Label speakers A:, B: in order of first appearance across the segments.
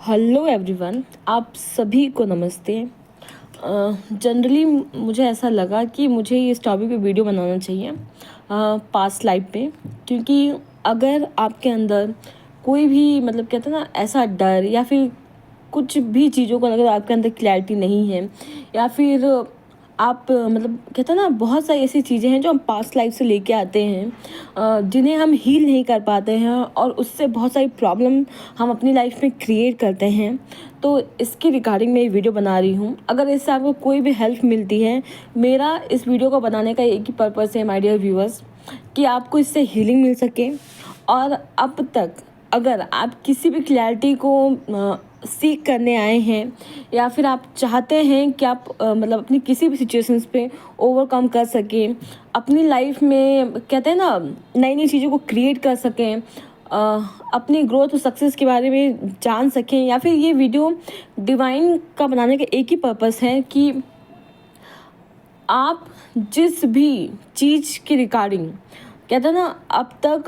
A: Hello everyone, आप सभी को नमस्ते। जनरली मुझे ऐसा लगा कि मुझे इस टॉपिक पे वीडियो बनाना चाहिए पास्ट लाइफ पे, क्योंकि अगर आपके अंदर कोई भी कहते हैं ना ऐसा डर या फिर कुछ भी चीज़ों को अगर आपके अंदर क्लैरिटी नहीं है या फिर आप कहते हैं ना बहुत सारी ऐसी चीज़ें हैं जो हम पास्ट लाइफ से लेके आते हैं, जिन्हें हम हील नहीं कर पाते हैं और उससे बहुत सारी प्रॉब्लम हम अपनी लाइफ में क्रिएट करते हैं। तो इसके रिगार्डिंग मैं ये वीडियो बना रही हूँ। अगर इससे आपको कोई भी हेल्प मिलती है, मेरा इस वीडियो को बनाने का एक ही पर्पज़ है माय डियर व्यूअर्स, कि आपको इससे हीलिंग मिल सके। और अब तक अगर आप किसी भी क्लैरिटी को सीख करने आए हैं या फिर आप चाहते हैं कि आप अपनी किसी भी सिचुएशंस पे ओवरकम कर सकें, अपनी लाइफ में कहते हैं ना नई नई चीज़ों को क्रिएट कर सकें, अपनी ग्रोथ और सक्सेस के बारे में जान सकें, या फिर ये वीडियो डिवाइन का बनाने का एक ही पर्पस है कि आप जिस भी चीज़ के रिगार्डिंग कहते हैं ना अब तक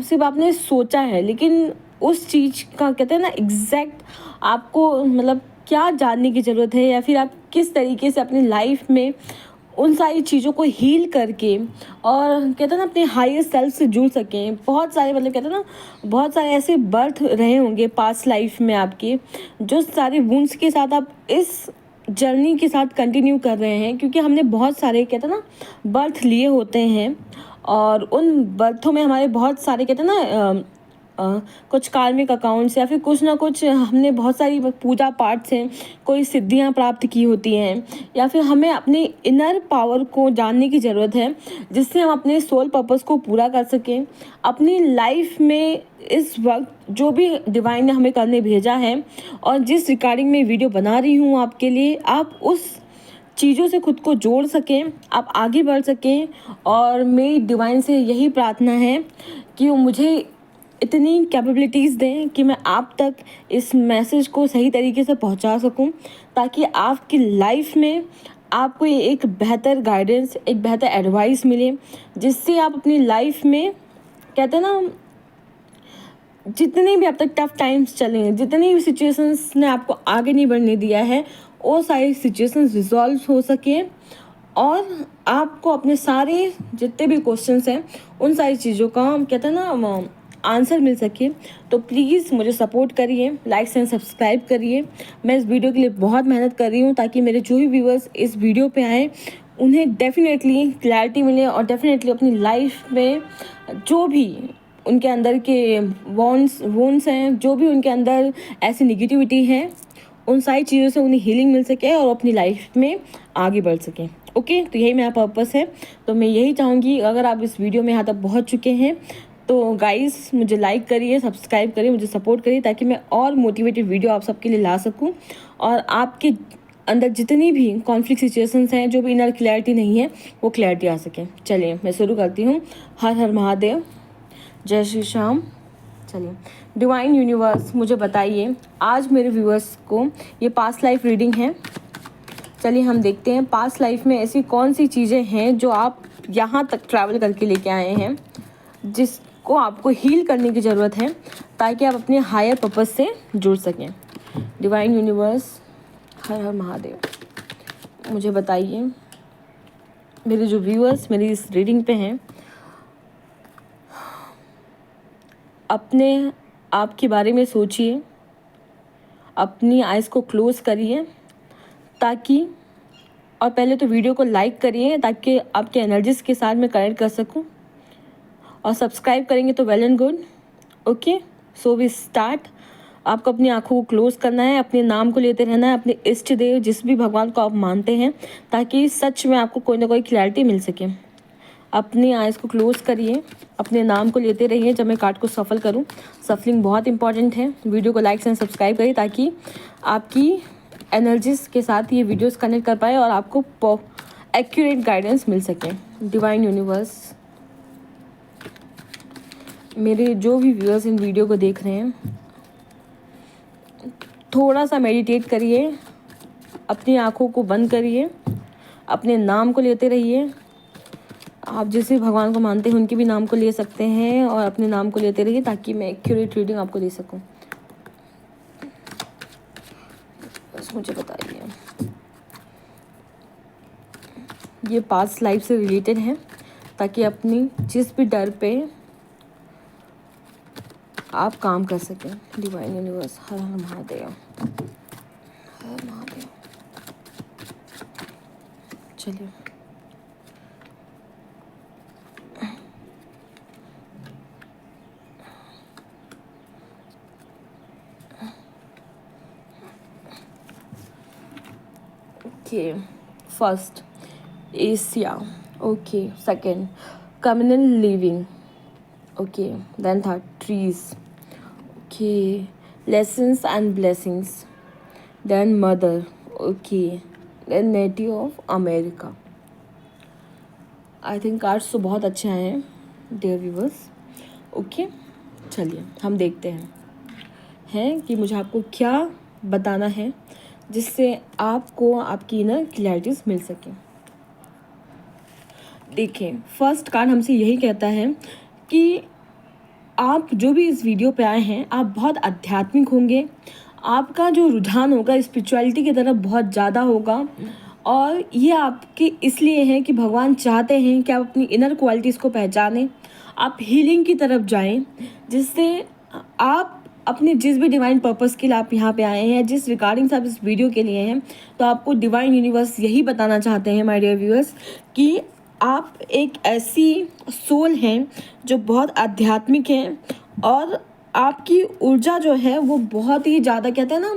A: सिर्फ आपने सोचा है, लेकिन उस चीज़ का कहते हैं ना एग्जैक्ट आपको क्या जानने की ज़रूरत है, या फिर आप किस तरीके से अपनी लाइफ में उन सारी चीज़ों को हील करके और कहते हैं ना अपने हायर सेल्फ से जुड़ सकें। बहुत सारे कहते हैं ना बहुत सारे ऐसे बर्थ रहे होंगे पास्ट लाइफ में आपके, जो सारे वुंड्स के साथ आप इस जर्नी के साथ कंटिन्यू कर रहे हैं, क्योंकि हमने बहुत सारे कहते हैं ना बर्थ लिए होते हैं और उन बर्थों में हमारे बहुत सारे कहते हैं ना कुछ कार्मिक अकाउंट्स या फिर कुछ ना कुछ हमने बहुत सारी पूजा पाठ से कोई सिद्धियां प्राप्त की होती हैं, या फिर हमें अपने इनर पावर को जानने की ज़रूरत है जिससे हम अपने सोल पर्पस को पूरा कर सकें अपनी लाइफ में। इस वक्त जो भी डिवाइन ने हमें करने भेजा है और जिस रिगार्डिंग में वीडियो बना रही हूँ आपके लिए, आप उस चीज़ों से खुद को जोड़ सकें, आप आगे बढ़ सकें। और मेरी डिवाइन से यही प्रार्थना है कि वो मुझे इतनी कैपेबिलिटीज़ दें कि मैं आप तक इस मैसेज को सही तरीके से पहुंचा सकूं, ताकि आपकी लाइफ में आपको एक बेहतर गाइडेंस, एक बेहतर एडवाइस मिले, जिससे आप अपनी लाइफ में कहते हैं ना जितने भी अब तक टफ टाइम्स चले हैं, जितनी भी सिचुएशंस ने आपको आगे नहीं बढ़ने दिया है, वो सारी सिचुएशंस रिजॉल्व हो सके और आपको अपने सारे जितने भी क्वेश्चंस हैं उन सारी चीज़ों का कहते हैं ना आंसर मिल सके। तो प्लीज़ मुझे सपोर्ट करिए, लाइक एंड सब्सक्राइब करिए। मैं इस वीडियो के लिए बहुत मेहनत कर रही हूँ ताकि मेरे जो भी व्यूअर्स इस वीडियो पे आए उन्हें डेफिनेटली क्लैरिटी मिले और डेफिनेटली अपनी लाइफ में जो भी उनके अंदर के वोन्स हैं, जो भी उनके अंदर ऐसी निगेटिविटी है, उन सारी चीज़ों से उन्हें हीलिंग मिल सके और अपनी लाइफ में आगे बढ़ सकें। ओके, तो यही मेरा पर्पस है। तो मैं यही चाहूँगी, अगर आप इस वीडियो में यहाँ तक पहुँच चुके हैं तो गाइस मुझे लाइक करिए, सब्सक्राइब करिए, मुझे सपोर्ट करिए, ताकि मैं और मोटिवेटेड वीडियो आप सबके लिए ला सकूं और आपके अंदर जितनी भी कॉन्फ्लिक्ट सिचुएशंस हैं, जो भी इनर क्लैरिटी नहीं है, वो क्लैरिटी आ सके। चलिए मैं शुरू करती हूँ। हर हर महादेव, जय श्री श्याम। चलिए डिवाइन यूनिवर्स मुझे बताइए, आज मेरे व्यूअर्स को ये पास्ट लाइफ रीडिंग है। चलिए हम देखते हैं पास्ट लाइफ में ऐसी कौन सी चीज़ें हैं जो आप यहाँ तक ट्रैवल करके लेके आए हैं, जिसको आपको हील करने की ज़रूरत है ताकि आप अपने हायर पर्पस से जुड़ सकें। डिवाइन यूनिवर्स, हर हर महादेव, मुझे बताइए मेरे जो व्यूअर्स मेरी इस रीडिंग पे हैं, अपने आप के बारे में सोचिए, अपनी आइज़ को क्लोज करिए ताकि, और पहले तो वीडियो को लाइक करिए ताकि आपके एनर्जीज के साथ मैं कनेक्ट कर सकूं, और सब्सक्राइब करेंगे तो well and good. Okay, so we start. आपको अपनी आंखों को क्लोज करना है, अपने नाम को लेते रहना है, अपने इष्ट देव जिस भी भगवान को आप मानते हैं, ताकि सच में आपको कोई ना कोई क्लैरिटी मिल सके। अपनी आइज़ को क्लोज करिए, अपने नाम को लेते रहिए जब मैं कार्ड को सफल करूं। सफलिंग बहुत इंपॉर्टेंट है। वीडियो को लाइक एंड सब्सक्राइब करिए ताकि आपकी एनर्जीज के साथ ये वीडियोस कनेक्ट कर पाए और आपको एक्यूरेट गाइडेंस मिल सके। डिवाइन यूनिवर्स, मेरे जो भी व्यूअर्स इन वीडियो को देख रहे हैं, थोड़ा सा मेडिटेट करिए, अपनी आँखों को बंद करिए, अपने नाम को लेते रहिए। आप जिस भी भगवान को मानते हैं उनके भी नाम को ले सकते हैं और अपने नाम को लेते रहिए ताकि मैं एक्यूरेट रीडिंग आपको दे सकूं। मुझे बताइए, ये पास्ट लाइफ से रिलेटेड है, ताकि अपनी जिस भी डर पे आप काम कर सकें। डिवाइन यूनिवर्स, हर हर महादेव, हर महादेव। चलिए, okay, first Asia, okay, second communal living, okay, then third trees, okay, lessons and blessings, then mother, okay, then native of America. I think cards तो बहुत अच्छे आए हैं डियर व्यूवर्स। ओके, चलिए हम देखते हैं कि मुझे आपको क्या बताना है जिससे आपको आपकी इनर क्लैरिटीज मिल सके। देखिए, फर्स्ट कार्ड हमसे यही कहता है कि आप जो भी इस वीडियो पे आए हैं, आप बहुत आध्यात्मिक होंगे, आपका जो रुझान होगा स्पिरिचुअलिटी की तरफ बहुत ज़्यादा होगा, और ये आपके इसलिए है कि भगवान चाहते हैं कि आप अपनी इनर क्वालिटीज़ को पहचानें, आप हीलिंग की तरफ जाएं, जिससे आप अपने जिस भी डिवाइन पर्पस के लिए आप यहाँ पे आए हैं, जिस रिगार्डिंग से आप इस वीडियो के लिए हैं, तो आपको डिवाइन यूनिवर्स यही बताना चाहते हैं माय डियर व्यूअर्स कि आप एक ऐसी सोल हैं जो बहुत आध्यात्मिक हैं, और आपकी ऊर्जा जो है वो बहुत ही ज़्यादा, कहते हैं ना,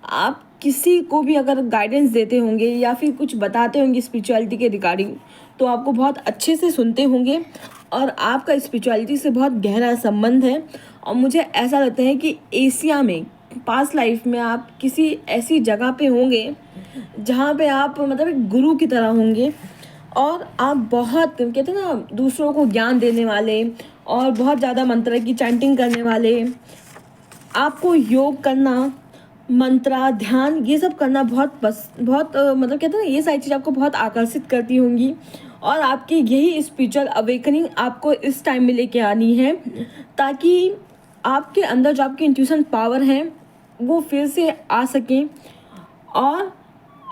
A: आप किसी को भी अगर गाइडेंस देते होंगे या फिर कुछ बताते होंगे स्पिरिचुअलिटी के रिगार्डिंग, तो आपको बहुत अच्छे से सुनते होंगे, और आपका स्पिरिचुअलिटी से बहुत गहरा संबंध है। और मुझे ऐसा लगता है कि एशिया में पास्ट लाइफ में आप किसी ऐसी जगह पे होंगे जहाँ पे आप मतलब एक गुरु की तरह होंगे, और आप बहुत, कहते हैं ना, दूसरों को ज्ञान देने वाले और बहुत ज़्यादा मंत्र की चैंटिंग करने वाले। आपको योग करना, मंत्रा, ध्यान, ये सब करना बहुत मतलब कहते हैं ना, ये सारी चीज़ आपको बहुत आकर्षित करती होंगी, और आपकी यही स्पिरिचुअल अवेकनिंग आपको इस टाइम में लेके आनी है, ताकि आपके अंदर जो आपकी इंट्यूशन पावर है वो फिर से आ सकें, और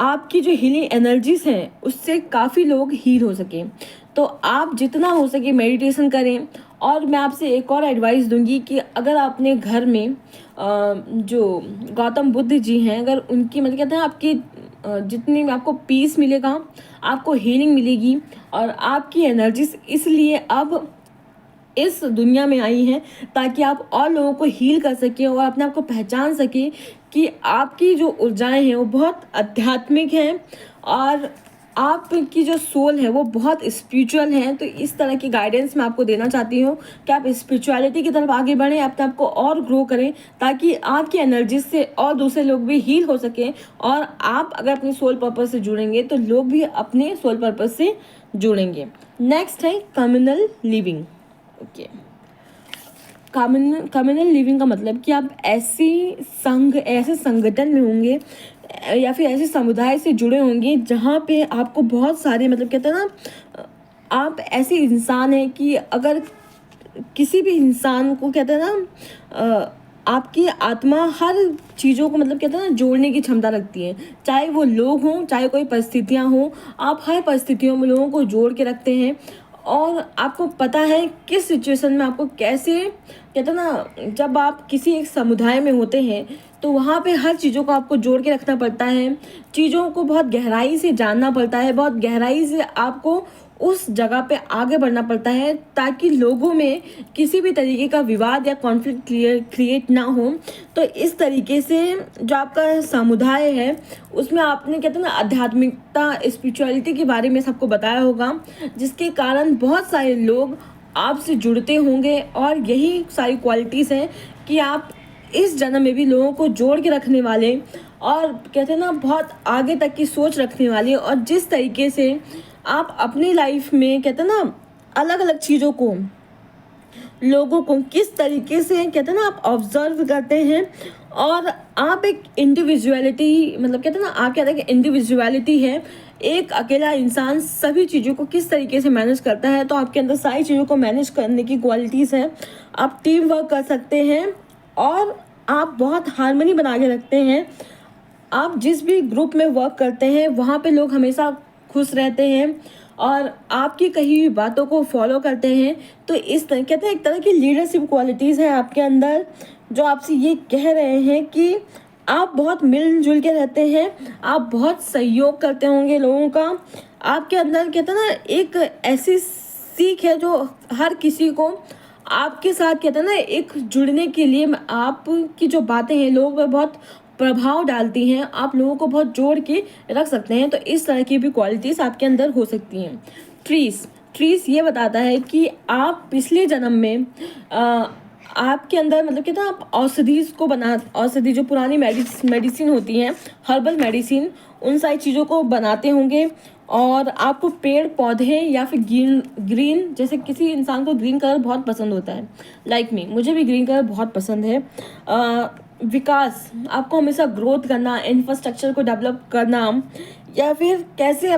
A: आपकी जो हीलिंग एनर्जीज हैं उससे काफ़ी लोग हील हो सकें। तो आप जितना हो सके मेडिटेशन करें। और मैं आपसे एक और एडवाइस दूंगी कि अगर आपने घर में जो गौतम बुद्ध जी हैं, अगर उनकी मतलब कहते हैं आपकी जितनी आपको पीस मिलेगा, आपको हीलिंग मिलेगी, और आपकी एनर्जीज इसलिए अब इस दुनिया में आई हैं ताकि आप और लोगों को हील कर सकें और अपने आप को पहचान सकें कि आपकी जो ऊर्जाएं हैं वो बहुत आध्यात्मिक हैं, और आपकी जो सोल है वो बहुत स्पिरिचुअल है। तो इस तरह की गाइडेंस मैं आपको देना चाहती हूँ कि आप स्पिरिचुअलिटी की तरफ आगे बढ़ें, अपने आप को और ग्रो करें, ताकि आपकी एनर्जी से और दूसरे लोग भी हील हो सकें, और आप अगर अपनी सोल पर्पस से जुड़ेंगे तो लोग भी अपने सोल पर्पस से जुड़ेंगे। नेक्स्ट है communal living. Okay, communal living का मतलब कि आप ऐसे संगठन में होंगे या फिर ऐसे समुदाय से जुड़े होंगे जहाँ पे आपको बहुत सारे, मतलब कहते हैं ना, आप ऐसे इंसान हैं कि अगर किसी भी इंसान को, कहते हैं ना, आपकी आत्मा हर चीज़ों को, मतलब कहते हैं ना, जोड़ने की क्षमता रखती है। चाहे वो लोग हों, चाहे कोई परिस्थितियाँ हों, आप हर परिस्थितियों में लोगों को जोड़ के रखते हैं, और आपको पता है किस सिचुएशन में आपको कैसे, कहते हैं ना, जब आप किसी एक समुदाय में होते हैं तो वहाँ पे हर चीज़ों को आपको जोड़ के रखना पड़ता है, चीज़ों को बहुत गहराई से जानना पड़ता है, बहुत गहराई से आपको उस जगह पे आगे बढ़ना पड़ता है, ताकि लोगों में किसी भी तरीके का विवाद या कॉन्फ्लिक्ट क्रिएट ना हो। तो इस तरीके से जो आपका समुदाय है उसमें आपने, कहते हैं ना, आध्यात्मिकता, स्पिरिचुअलिटी के बारे में सबको बताया होगा, जिसके कारण बहुत सारे लोग आपसे जुड़ते होंगे। और यही सारी क्वालिटीज़ हैं कि आप इस जन्म में भी लोगों को जोड़ के रखने वाले, और कहते हैं ना, बहुत आगे तक की सोच रखने वाले, और जिस तरीके से आप अपनी लाइफ में, कहते हैं ना, अलग अलग चीज़ों को, लोगों को किस तरीके से, कहते हैं ना, आप ऑब्जर्व करते हैं, और आप एक इंडिविजुअलिटी, मतलब कहते हैं ना, आप कहते हैं कि इंडिविजुअलिटी है, एक अकेला इंसान सभी चीज़ों को किस तरीके से मैनेज करता है। तो आपके अंदर सारी चीज़ों को मैनेज करने की क्वालिटीज़ हैं, आप टीम वर्क कर सकते हैं, और आप बहुत हार्मनी बना के रखते हैं। आप जिस भी ग्रुप में वर्क करते हैं वहाँ पे लोग हमेशा खुश रहते हैं और आपकी कही हुई बातों को फॉलो करते हैं। तो इस तरह कहते हैं एक तरह की लीडरशिप क्वालिटीज़ है आपके अंदर, जो आपसे ये कह रहे हैं कि आप बहुत मिलजुल के रहते हैं, आप बहुत सहयोग करते होंगे लोगों का। आपके अंदर कहते हैं ना एक ऐसी सीख है जो हर किसी को आपके साथ कहते हैं ना एक जुड़ने के लिए, आपकी जो बातें हैं लोगों पर बहुत प्रभाव डालती हैं, आप लोगों को बहुत जोड़ के रख सकते हैं। तो इस तरह की भी क्वालिटीज़ आपके अंदर हो सकती हैं। ट्रीस ये बताता है कि आप पिछले जन्म में आपके अंदर मतलब कहते हैं आप औषधि जो पुरानी मेडिसिन होती हैं, हर्बल मेडिसिन, उन सारी चीज़ों को बनाते होंगे। और आपको पेड़ पौधे या फिर ग्रीन जैसे किसी इंसान को ग्रीन कलर बहुत पसंद होता है, लाइक मी, मुझे भी ग्रीन कलर बहुत पसंद है। विकास, आपको हमेशा ग्रोथ करना, इंफ्रास्ट्रक्चर को डेवलप करना, या फिर कैसे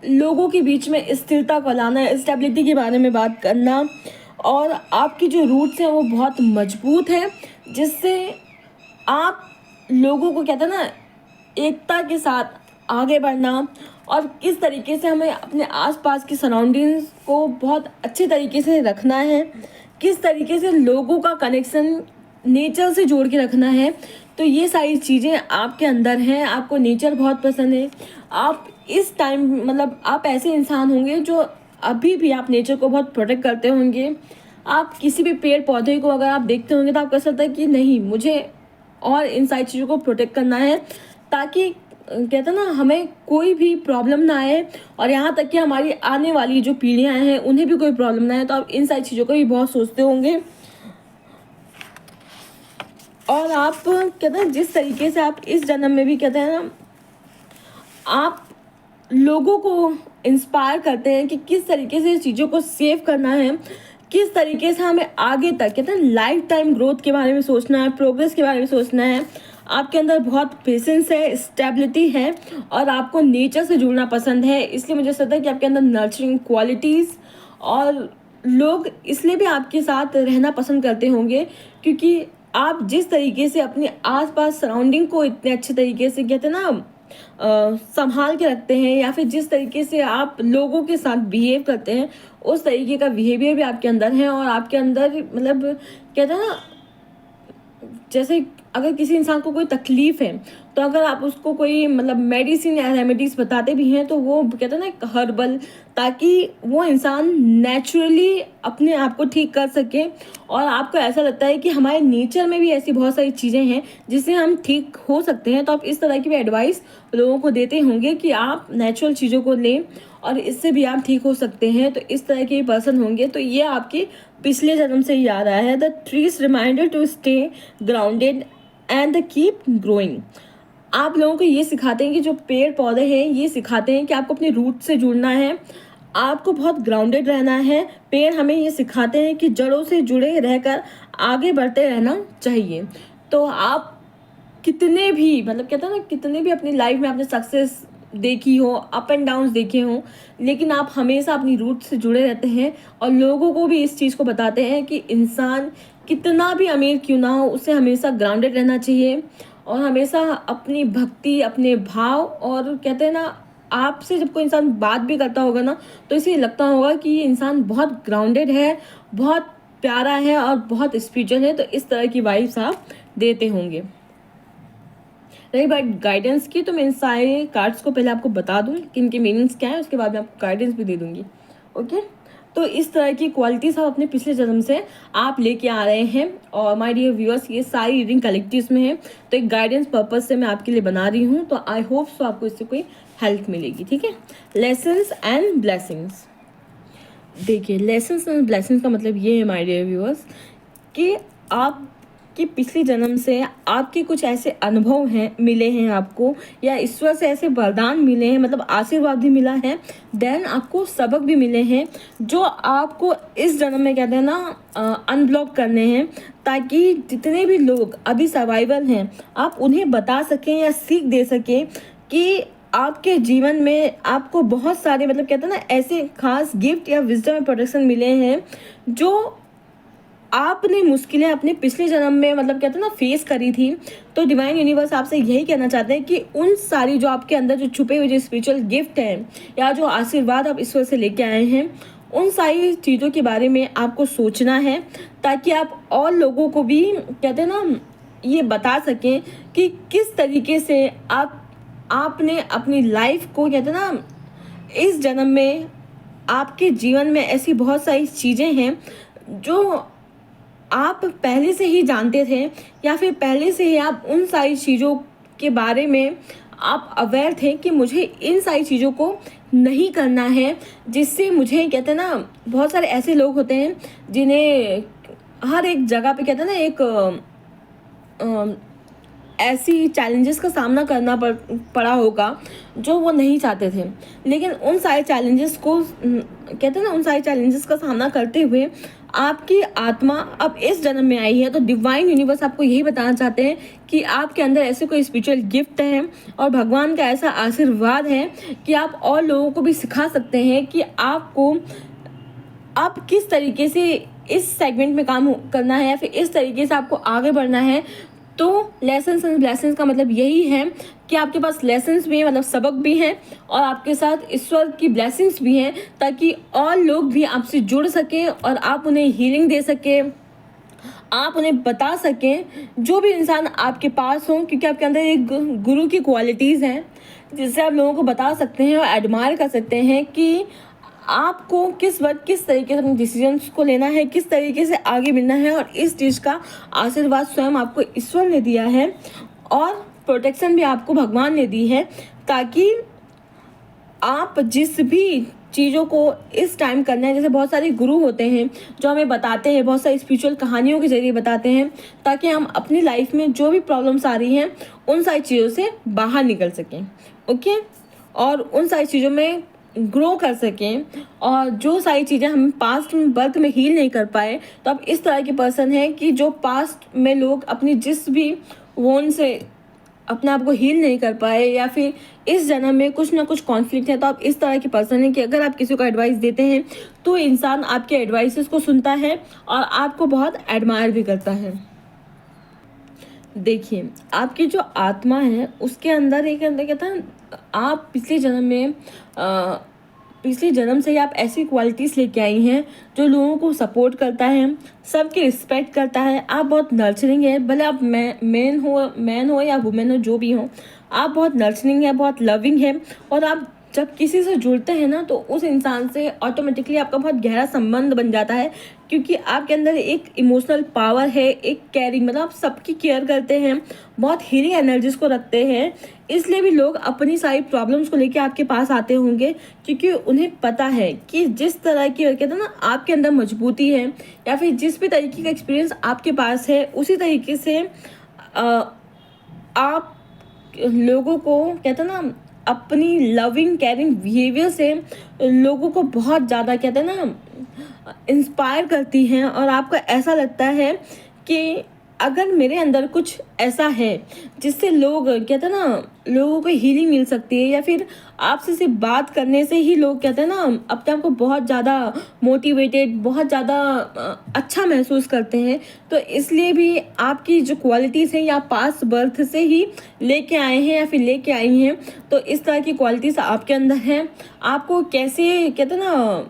A: लोगों के बीच में स्थिरता को लाना, स्टेबिलिटी के बारे में बात करना। और आपकी जो रूट्स हैं वो बहुत मजबूत है, जिससे आप लोगों को कहते हैं ना एकता के साथ आगे बढ़ना, और किस तरीके से हमें अपने आसपास की सराउंडिंग्स को बहुत अच्छे तरीके से रखना है, किस तरीके से लोगों का कनेक्शन नेचर से जोड़ के रखना है। तो ये सारी चीज़ें आपके अंदर हैं। आपको नेचर बहुत पसंद है। आप इस टाइम मतलब आप ऐसे इंसान होंगे जो अभी भी आप नेचर को बहुत प्रोटेक्ट करते होंगे। आप किसी भी पेड़ पौधे को अगर आप देखते होंगे तो आपको ऐसा लगता है कि नहीं, मुझे और इन सारी चीज़ों को प्रोटेक्ट करना है, ताकि कहते हैं ना हमें कोई भी प्रॉब्लम ना आए, और यहाँ तक कि हमारी आने वाली जो पीढ़ियाँ हैं उन्हें भी कोई प्रॉब्लम ना आए। तो आप इन सारी चीज़ों को भी बहुत सोचते होंगे। और आप कहते हैं जिस तरीके से आप इस जन्म में भी कहते हैं ना आप लोगों को इंस्पायर करते हैं कि किस तरीके से चीज़ों को सेव करना है, किस तरीके से हमें आगे तक कहते हैं लाइफ टाइम ग्रोथ के बारे में सोचना है, प्रोग्रेस के बारे में सोचना है। आपके अंदर बहुत पेशेंस है, स्टेबिलिटी है, और आपको नेचर से जुड़ना पसंद है। इसलिए मुझे लगता है कि आपके अंदर नर्चरिंग क्वालिटीज़, और लोग इसलिए भी आपके साथ रहना पसंद करते होंगे क्योंकि आप जिस तरीके से अपने आसपास सराउंडिंग को इतने अच्छे तरीके से कहते हैं ना संभाल के रखते हैं, या फिर जिस तरीके से आप लोगों के साथ बिहेव करते हैं, उस तरीके का बिहेवियर भी आपके अंदर है। और आपके अंदर मतलब कहते हैं ना जैसे अगर किसी इंसान को कोई तकलीफ़ है तो अगर आप उसको कोई मतलब मेडिसिन या रेमेडीज़ बताते भी हैं तो वो कहते हैं ना एक हर्बल, ताकि वो इंसान नेचुरली अपने आप को ठीक कर सके। और आपको ऐसा लगता है कि हमारे नेचर में भी ऐसी बहुत सारी चीज़ें हैं जिससे हम ठीक हो सकते हैं। तो आप इस तरह की भी एडवाइस लोगों को देते होंगे कि आप नेचुरल चीज़ों को लें और इससे भी आप ठीक हो सकते हैं। तो इस तरह के पर्सन होंगे। तो ये आपके पिछले जन्म से याद आया है। The trees reminder to stay grounded and the keep growing. आप लोगों को ये सिखाते हैं कि जो पेड़ पौधे हैं ये सिखाते हैं कि आपको अपने रूट से जुड़ना है, आपको बहुत ग्राउंडेड रहना है। पेड़ हमें ये सिखाते हैं कि जड़ों से जुड़े रहकर आगे बढ़ते रहना चाहिए। तो आप कितने भी मतलब कहते हैं ना कितने भी अपनी लाइफ में आपने सक्सेस देखी हो, अप एंड डाउन्स देखे हों, लेकिन आप हमेशा अपनी रूट से जुड़े रहते हैं और लोगों को भी इस चीज़ को बताते हैं कि इंसान कितना भी अमीर क्यों ना हो उसे हमेशा ग्राउंडेड रहना चाहिए, और हमेशा अपनी भक्ति, अपने भाव, और कहते हैं ना आपसे जब कोई इंसान बात भी करता होगा ना तो इसे लगता होगा कि ये इंसान बहुत ग्राउंडेड है, बहुत प्यारा है और बहुत स्पिरिचुअल है। तो इस तरह की वाइब्स आप देते होंगे। रही बात गाइडेंस की, तो मैं इन सारे कार्ड्स को पहले आपको बता दूँ कि इनके मीनिंग्स क्या है, उसके बाद मैं आपको गाइडेंस भी दे दूँगी। ओके, तो इस तरह की क्वालिटीज़ आप अपने पिछले जन्म से आप लेके आ रहे हैं। और माय डियर व्यूअर्स, ये सारी रीडिंग कलेक्टिव में है, तो एक गाइडेंस पर्पज़ से मैं आपके लिए बना रही हूँ। तो आई होप सो आपको इससे कोई हेल्प मिलेगी। ठीक है, लेसन्स एंड ब्लेसिंग्स। देखिए, लेसन्स एंड ब्लेसिंग्स का मतलब ये है माय डियर व्यूअर्स कि आप कि पिछले जन्म से आपके कुछ ऐसे अनुभव हैं, मिले हैं आपको, या ईश्वर से ऐसे वरदान मिले हैं, मतलब आशीर्वाद भी मिला है, देन आपको सबक भी मिले हैं जो आपको इस जन्म में कहते हैं ना अनब्लॉक करने हैं, ताकि जितने भी लोग अभी सर्वाइवल हैं आप उन्हें बता सकें या सीख दे सकें कि आपके जीवन में आपको बहुत सारे मतलब कहते हैं ना ऐसे खास गिफ्ट या विजडम या प्रोटेक्शन मिले हैं जो आपने मुश्किलें अपने पिछले जन्म में मतलब कहते हैं ना फेस करी थी, तो डिवाइन यूनिवर्स आपसे यही कहना चाहते हैं कि उन सारी जो आपके अंदर जो छुपे हुए जो स्पिरिचुअल गिफ्ट हैं या जो आशीर्वाद आप ईश्वर से लेके आए हैं, उन सारी चीज़ों के बारे में आपको सोचना है, ताकि आप और लोगों को भी कहते हैं ना ये बता सकें कि किस तरीके से आपने अपनी लाइफ को कहते हैं ना इस जन्म में आपके जीवन में ऐसी बहुत सारी चीज़ें हैं जो आप पहले से ही जानते थे, या फिर पहले से ही आप उन सारी चीज़ों के बारे में आप अवेयर थे कि मुझे इन सारी चीज़ों को नहीं करना है, जिससे मुझे कहते हैं ना बहुत सारे ऐसे लोग होते हैं जिन्हें हर एक जगह पे कहते हैं ना एक ऐसी चैलेंजेस का सामना करना पड़ा होगा जो वो नहीं चाहते थे, लेकिन उन सारे चैलेंजेस को कहते हैं ना उन सारे चैलेंजेस का सामना करते हुए आपकी आत्मा अब इस जन्म में आई है। तो डिवाइन यूनिवर्स आपको यही बताना चाहते हैं कि आपके अंदर ऐसे कोई स्पिरिचुअल गिफ्ट है और भगवान का ऐसा आशीर्वाद है कि आप और लोगों को भी सिखा सकते हैं कि आपको आप किस तरीके से इस सेगमेंट में काम करना है या फिर इस तरीके से आपको आगे बढ़ना है। तो लेसन्स एंड ब्लेसिंग्स का मतलब यही है कि आपके पास लेसन्स भी हैं, मतलब सबक भी हैं, और आपके साथ ईश्वर की ब्लेसिंग्स भी हैं, ताकि और लोग भी आपसे जुड़ सकें और आप उन्हें हीलिंग दे सकें, आप उन्हें बता सकें जो भी इंसान आपके पास हों, क्योंकि आपके अंदर एक गुरु की क्वालिटीज़ हैं जिससे आप लोगों को बता सकते हैं और एडमायर कर सकते हैं कि आपको किस वक्त किस तरीके से अपने डिसीजंस को लेना है, किस तरीके से आगे बढ़ना है। और इस चीज़ का आशीर्वाद स्वयं आपको ईश्वर ने दिया है और प्रोटेक्शन भी आपको भगवान ने दी है, ताकि आप जिस भी चीज़ों को इस टाइम करना है, जैसे बहुत सारे गुरु होते हैं जो हमें बताते हैं, बहुत सारी स्पिरिचुअल कहानियों के जरिए बताते हैं, ताकि हम अपनी लाइफ में जो भी प्रॉब्लम्स आ रही हैं उन सारी चीज़ों से बाहर निकल सकें, ओके, और उन सारी चीज़ों में ग्रो कर सकें। और जो सारी चीज़ें हम पास्ट में बर्थ में हील नहीं कर पाए, तो आप इस तरह के पर्सन हैं कि जो पास्ट में लोग अपनी जिस भी वोन से अपने आप को हील नहीं कर पाए या फिर इस जन्म में कुछ ना कुछ कॉन्फ्लिक्ट है, तो आप इस तरह के पर्सन हैं कि अगर आप किसी को एडवाइस देते हैं तो इंसान आपके एडवाइसेस को सुनता है और आपको बहुत एडमायर भी करता है। देखिए, आपकी जो आत्मा है उसके अंदर एक अंदर क्या था, आप पिछले जन्म से ही आप ऐसी क्वालिटीज़ लेके आई हैं जो लोगों को सपोर्ट करता है, सबकी रिस्पेक्ट करता है। आप बहुत नर्चरिंग है, भले आप मैन हो या वुमेन हो, जो भी हो, आप बहुत नर्चरिंग है, बहुत लविंग है। और आप जब किसी से जुड़ते हैं ना तो उस इंसान से ऑटोमेटिकली आपका बहुत गहरा संबंध बन जाता है, क्योंकि आपके अंदर एक इमोशनल पावर है, एक केयरिंग, मतलब आप सबकी केयर करते हैं, बहुत हीलिंग एनर्जीज को रखते हैं। इसलिए भी लोग अपनी सारी प्रॉब्लम्स को लेके आपके पास आते होंगे, क्योंकि उन्हें पता है कि जिस तरह की कहते हैं ना आपके अंदर मजबूती है या फिर जिस भी तरीके का एक्सपीरियंस आपके पास है, उसी तरीके से आप लोगों को कहते हैं ना अपनी लविंग केयरिंग बिहेवियर से लोगों को बहुत ज़्यादा कहते हैं ना इंस्पायर करती हैं। और आपको ऐसा लगता है कि अगर मेरे अंदर कुछ ऐसा है जिससे लोग कहते हैं ना लोगों को हीलिंग मिल सकती है, या फिर आपसे सिर्फ बात करने से ही लोग कहते हैं ना अपने आप को बहुत ज़्यादा मोटिवेटेड, बहुत ज़्यादा अच्छा महसूस करते हैं, तो इसलिए भी आपकी जो क्वालिटीज़ हैं या पास्ट बर्थ से ही लेके आए हैं या फिर लेके आई हैं। तो इस तरह की क्वालिटीज़ आपके अंदर हैं। आपको कैसे कहते हैं ना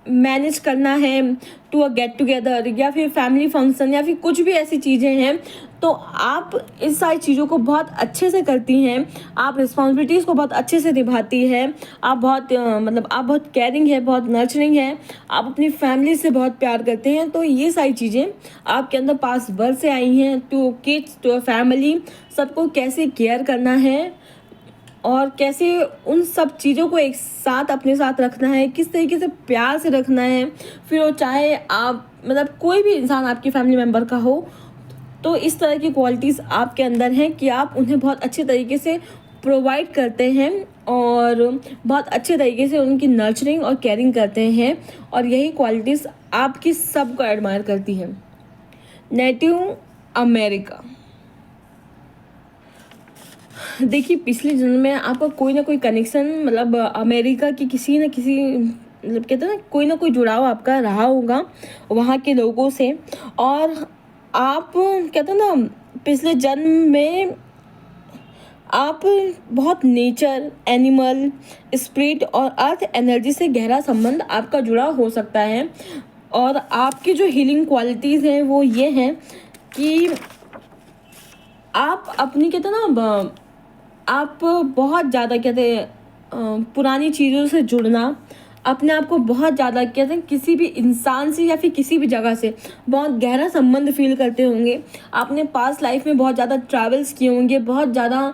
A: मैनेज करना है टू अ गेट टुगेदर या फिर फैमिली फंक्शन या फिर कुछ भी ऐसी चीज़ें हैं, तो आप इस सारी चीज़ों को बहुत अच्छे से करती हैं। आप रिस्पॉन्सिबिलिटीज़ को बहुत अच्छे से निभाती है। आप बहुत आप बहुत केयरिंग है, बहुत नर्चरिंग है, आप अपनी फैमिली से बहुत प्यार करते हैं। तो ये सारी चीज़ें आपके अंदर पास्ट बर्थ से आई हैं। Two kids, to a family, सबको कैसे केयर करना है और कैसे उन सब चीज़ों को एक साथ अपने साथ रखना है, किस तरीके से प्यार से रखना है। फिर वो चाहे आप कोई भी इंसान आपकी फैमिली मेम्बर का हो, तो इस तरह की क्वालिटीज़ आपके अंदर हैं कि आप उन्हें बहुत अच्छे तरीके से प्रोवाइड करते हैं और बहुत अच्छे तरीके से उनकी नर्चरिंग और केयरिंग करते हैं। और यही क्वालिटीज़ आपकी सबको एडमायर करती है। नेटिव अमेरिका, देखिए पिछले जन्म में आपका कोई ना कोई कनेक्शन अमेरिका की किसी न किसी मतलब कहते हैं ना कोई जुड़ाव आपका रहा होगा वहाँ के लोगों से। और आप कहते हैं ना पिछले जन्म में आप बहुत नेचर, एनिमल, स्पिरिट और अर्थ एनर्जी से गहरा संबंध आपका जुड़ा हो सकता है। और आपकी जो हीलिंग क्वालिटीज़ हैं वो ये हैं कि आप अपनी कहते हैं ना आप बहुत ज़्यादा कहते हैं पुरानी चीज़ों से जुड़ना, अपने आप को बहुत ज़्यादा कहते हैं किसी भी इंसान से या फिर किसी भी जगह से बहुत गहरा संबंध फील करते होंगे। आपने पास्ट लाइफ में बहुत ज़्यादा ट्रैवल्स किए होंगे, बहुत ज़्यादा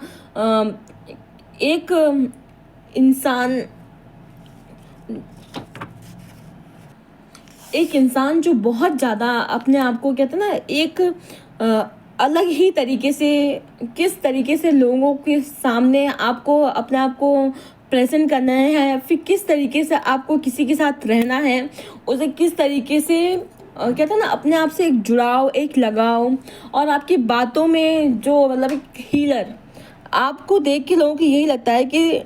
A: एक इंसान जो बहुत ज़्यादा अपने आप को कहते हैं ना एक अलग ही तरीके से, किस तरीके से लोगों के सामने आपको अपने आप को प्रेजेंट करना है या फिर किस तरीके से आपको किसी के साथ रहना है, उसे किस तरीके से कहते हैं ना अपने आप से एक जुड़ाव, एक लगाव। और आपकी बातों में जो मतलब एक हीलर, आपको देख के लोगों को यही लगता है कि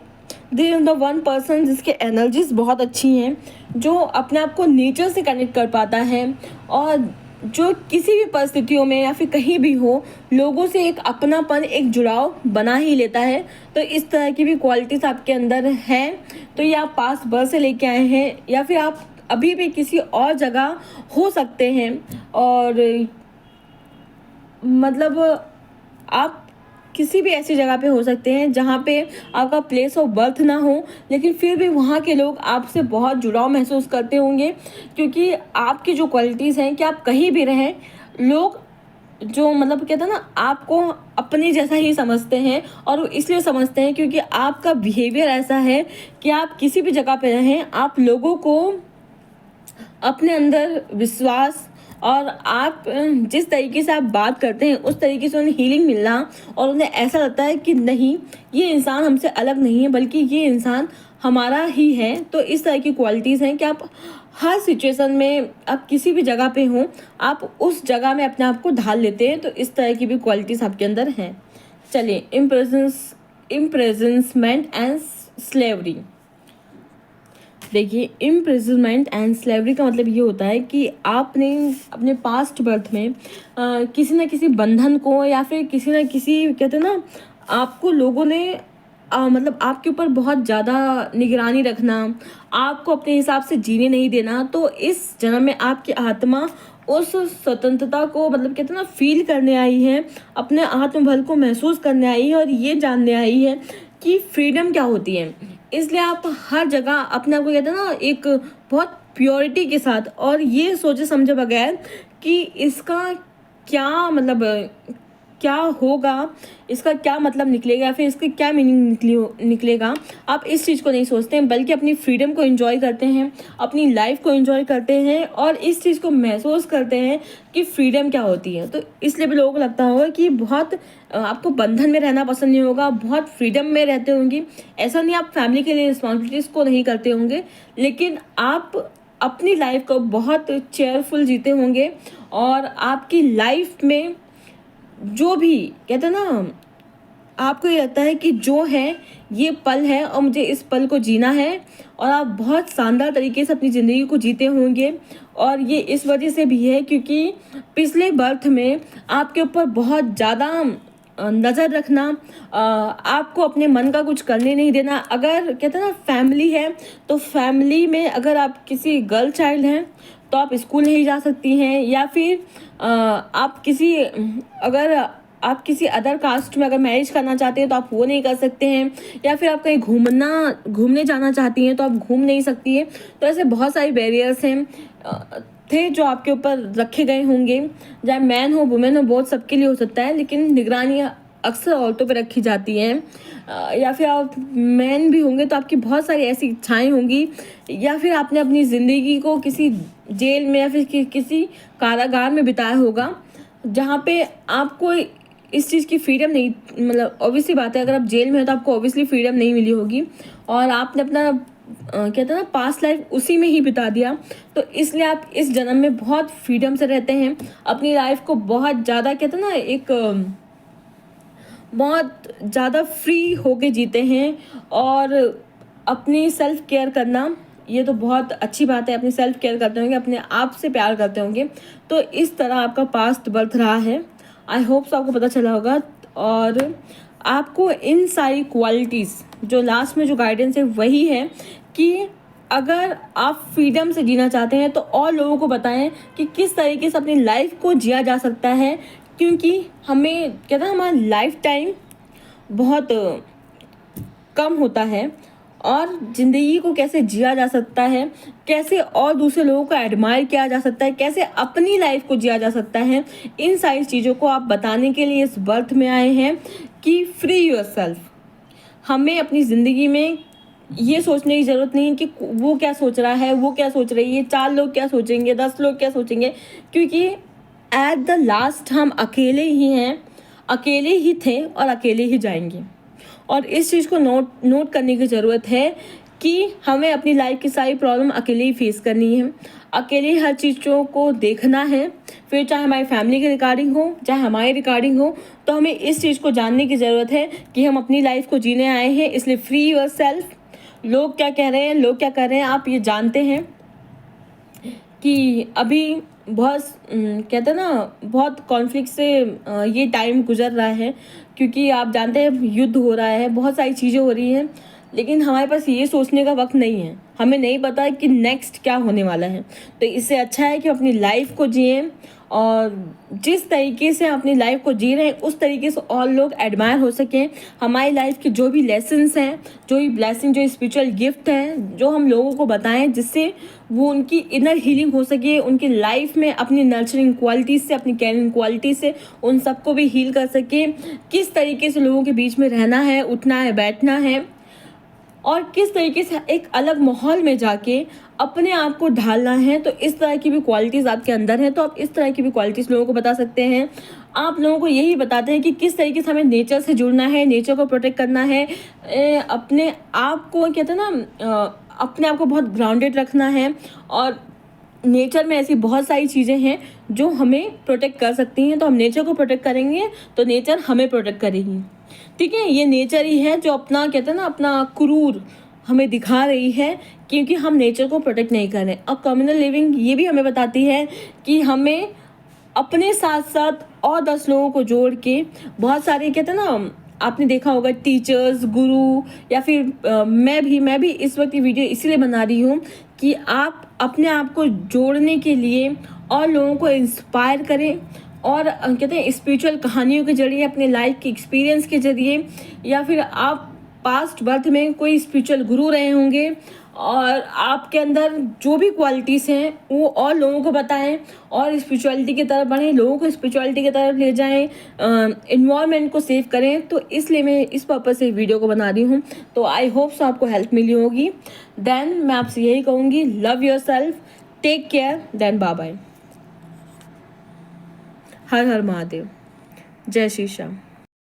A: दे इज द वन पर्सन जिसके एनर्जीज बहुत अच्छी हैं, जो अपने आप को नेचर से कनेक्ट कर पाता है और जो किसी भी परिस्थितियों में या फिर कहीं भी हो लोगों से एक अपनापन, एक जुड़ाव बना ही लेता है। तो इस तरह की भी क्वालिटीज़ आपके अंदर है। तो ये आप पास्ट बर्थ से लेके आए हैं या फिर आप अभी भी किसी और जगह हो सकते हैं। और मतलब आप किसी भी ऐसी जगह पे हो सकते हैं जहाँ पे आपका प्लेस ऑफ बर्थ ना हो, लेकिन फिर भी वहाँ के लोग आपसे बहुत जुड़ाव महसूस करते होंगे, क्योंकि आपकी जो क्वालिटीज़ हैं कि आप कहीं भी रहें, लोग जो मतलब कहते हैं ना आपको अपने जैसा ही समझते हैं। और वो इसलिए समझते हैं क्योंकि आपका बिहेवियर ऐसा है कि आप किसी भी जगह पे रहें, आप लोगों को अपने अंदर विश्वास और आप जिस तरीके से आप बात करते हैं उस तरीके से उन्हें हीलिंग मिलना, और उन्हें ऐसा लगता है कि नहीं, ये इंसान हमसे अलग नहीं है बल्कि ये इंसान हमारा ही है। तो इस तरह की क्वालिटीज़ हैं कि आप हर सिचुएशन में, आप किसी भी जगह पे हों, आप उस जगह में अपने आप को ढाल लेते हैं। तो इस तरह की भी क्वालिटीज़ आपके अंदर हैं। चलिए, इम्प्रिजनमेंट एंड स्लेवरी। देखिए, इम्प्रिजनमेंट एंड स्लेवरी का मतलब ये होता है कि आपने अपने पास्ट बर्थ में किसी न किसी बंधन को या फिर किसी न किसी कहते हैं ना आपको लोगों ने मतलब आपके ऊपर बहुत ज़्यादा निगरानी रखना, आपको अपने हिसाब से जीने नहीं देना। तो इस जन्म में आपकी आत्मा उस स्वतंत्रता को मतलब कहते हैं ना फील करने आई है, अपने आत्मबल को महसूस करने आई है और ये जानने आई है कि फ्रीडम क्या होती है। इसलिए आप हर जगह अपने आप को कहते हैं ना एक बहुत प्योरिटी के साथ और ये सोचे समझे बगैर कि इसका क्या मतलब क्या होगा, इसका क्या मतलब निकलेगा या फिर इसकी क्या मीनिंग निकलेगा, आप इस चीज़ को नहीं सोचते हैं, बल्कि अपनी फ्रीडम को एंजॉय करते हैं, अपनी लाइफ को एंजॉय करते हैं और इस चीज़ को महसूस करते हैं कि फ्रीडम क्या होती है। तो इसलिए भी लोगों को लगता होगा कि बहुत आपको बंधन में रहना पसंद नहीं होगा, बहुत फ्रीडम में रहते होंगे। ऐसा नहीं आप फैमिली के लिए रिस्पॉन्सिबिलिटीज़ को नहीं करते होंगे, लेकिन आप अपनी लाइफ को बहुत चेयरफुल जीते होंगे और आपकी लाइफ में जो भी कहते हैं ना आपको ये लगता है कि जो है ये पल है और मुझे इस पल को जीना है, और आप बहुत शानदार तरीके से अपनी ज़िंदगी को जीते होंगे। और ये इस वजह से भी है क्योंकि पिछले बर्थ में आपके ऊपर बहुत ज़्यादा नज़र रखना, आपको अपने मन का कुछ करने नहीं देना। अगर कहते हैं ना फैमिली है तो फैमिली में अगर आप किसी गर्ल चाइल्ड हैं तो आप स्कूल नहीं जा सकती हैं, या फिर आप किसी अगर आप किसी अदर कास्ट में अगर मैरिज करना चाहते हैं तो आप वो नहीं कर सकते हैं, या फिर आप कहीं घूमने जाना चाहती हैं तो आप घूम नहीं सकती हैं। तो ऐसे बहुत सारी बैरियर्स हैं थे जो आपके ऊपर रखे गए होंगे, चाहे मैन हो वुमेन हो, बहुत सबके लिए हो सकता है, लेकिन निगरानी अक्सर औरतों पर रखी जाती हैं। या फिर आप मैन भी होंगे तो आपकी बहुत सारी ऐसी इच्छाएं होंगी, या फिर आपने अपनी ज़िंदगी को किसी जेल में या फिर किसी कारागार में बिताया होगा जहाँ पे आपको इस चीज़ की फ्रीडम नहीं, मतलब ऑब्वियसली बात है अगर आप जेल में हो तो आपको ऑब्वियसली फ्रीडम नहीं मिली होगी और आपने अपना कहते हैं ना पास्ट लाइफ उसी में ही बिता दिया। तो इसलिए आप इस जन्म में बहुत फ्रीडम से रहते हैं, अपनी लाइफ को बहुत ज़्यादा कहते हैं ना एक बहुत ज़्यादा फ्री होके जीते हैं। और अपनी सेल्फ केयर करना ये तो बहुत अच्छी बात है, अपनी सेल्फ केयर करते होंगे, अपने आप से प्यार करते होंगे। तो इस तरह आपका पास्ट बर्थ रहा है। आई होप आपको पता चला होगा। और आपको इन सारी क्वालिटीज़ जो लास्ट में जो गाइडेंस है वही है कि अगर आप फ्रीडम से जीना चाहते हैं तो और लोगों को बताएं कि किस तरीके से अपनी लाइफ को जिया जा सकता है, क्योंकि हमें कहते हैं हमारा लाइफ टाइम बहुत कम होता है और ज़िंदगी को कैसे जिया जा सकता है, कैसे और दूसरे लोगों को एडमायर किया जा सकता है, कैसे अपनी लाइफ को जिया जा सकता है, इन सारी चीज़ों को आप बताने के लिए इस बर्थ में आए हैं कि फ्री योरसेल्फ। हमें अपनी ज़िंदगी में ये सोचने की ज़रूरत नहीं है कि वो क्या सोच रहा है, वो क्या सोच रही है, 4 लोग क्या सोचेंगे, 10 लोग क्या सोचेंगे, क्योंकि एट द लास्ट हम अकेले ही हैं, अकेले ही थे और अकेले ही जाएंगे। और इस चीज़ को नोट करने की ज़रूरत है कि हमें अपनी लाइफ की सारी प्रॉब्लम अकेले ही फेस करनी है, अकेले ही हर चीज़ों को देखना है, फिर चाहे हमारी फैमिली के रिगार्डिंग हो, चाहे हमारी रिगार्डिंग हो। तो हमें इस चीज़ को जानने की ज़रूरत है कि हम अपनी लाइफ को जीने आए हैं, इसलिए फ्री योरसेल्फ। लोग क्या कह रहे हैं, लोग क्या कर रहे हैं, आप ये जानते हैं कि अभी बहुत कहते हैं ना, बहुत कॉन्फ्लिक्ट से ये टाइम गुजर रहा है, क्योंकि आप जानते हैं युद्ध हो रहा है, बहुत सारी चीज़ें हो रही हैं, लेकिन हमारे पास ये सोचने का वक्त नहीं है, हमें नहीं पता कि नेक्स्ट क्या होने वाला है। तो इससे अच्छा है कि अपनी लाइफ को जिएं और जिस तरीके से अपनी लाइफ को जी रहे हैं उस तरीके से और लोग एडमायर हो सकें। हमारी लाइफ के जो भी लेसन्स हैं, जो भी ब्लेसिंग, जो स्पिरिचुअल गिफ्ट हैं, जो हम लोगों को बताएं, जिससे वो उनकी इनर हीलिंग हो सके, उनकी लाइफ में अपनी नर्चरिंग क्वालिटीज़ से, अपनी केयरिंग क्वालिटी से उन सबको भी हील कर सके। किस तरीके से लोगों के बीच में रहना है, उठना है, बैठना है, और किस तरीके से एक अलग माहौल में जाके अपने आप को ढालना है। तो इस तरह की भी क्वालिटीज़ आपके अंदर हैं, तो आप इस तरह की भी क्वालिटीज़ लोगों को बता सकते हैं। आप लोगों को यही बताते हैं कि किस तरीके से हमें नेचर से जुड़ना है, नेचर को प्रोटेक्ट करना है, अपने आप को कहते हैं ना, अपने आप को बहुत ग्राउंडेड रखना है। और नेचर में ऐसी बहुत सारी चीज़ें हैं जो हमें प्रोटेक्ट कर सकती हैं, तो हम नेचर को प्रोटेक्ट करेंगे तो नेचर हमें प्रोटेक्ट करेगी। ठीक है, ये नेचर ही है जो अपना कहते हैं ना, अपना क्रूर हमें दिखा रही है, क्योंकि हम नेचर को प्रोटेक्ट नहीं कर रहे। और कम्युनल लिविंग ये भी हमें बताती है कि हमें अपने साथ साथ और 10 लोगों को जोड़ के, बहुत सारे कहते हैं ना, आपने देखा होगा टीचर्स, गुरु, या फिर मैं भी इस वक्त ये वीडियो इसीलिए बना रही हूँ कि आप अपने आप को जोड़ने के लिए और लोगों को इंस्पायर करें, और कहते हैं स्पिरिचुअल कहानियों के जरिए, अपने लाइफ के एक्सपीरियंस के जरिए, या फिर आप पास्ट बर्थ में कोई स्पिरिचुअल गुरु रहे होंगे और आपके अंदर जो भी क्वालिटीज़ हैं वो और लोगों को बताएं और स्पिरिचुअलिटी की तरफ बढ़ें, लोगों को स्पिरिचुअलिटी की तरफ ले जाएं, इन्वायरमेंट को सेव करें। तो इसलिए मैं इस पर्पज़ से वीडियो को बना रही हूँ। तो आई होप सो आपको हेल्प मिली होगी। देन मैं आपसे यही कहूँगी, love yourself, take care, then bye bye. हर हर महादेव, जय श्री श्याम।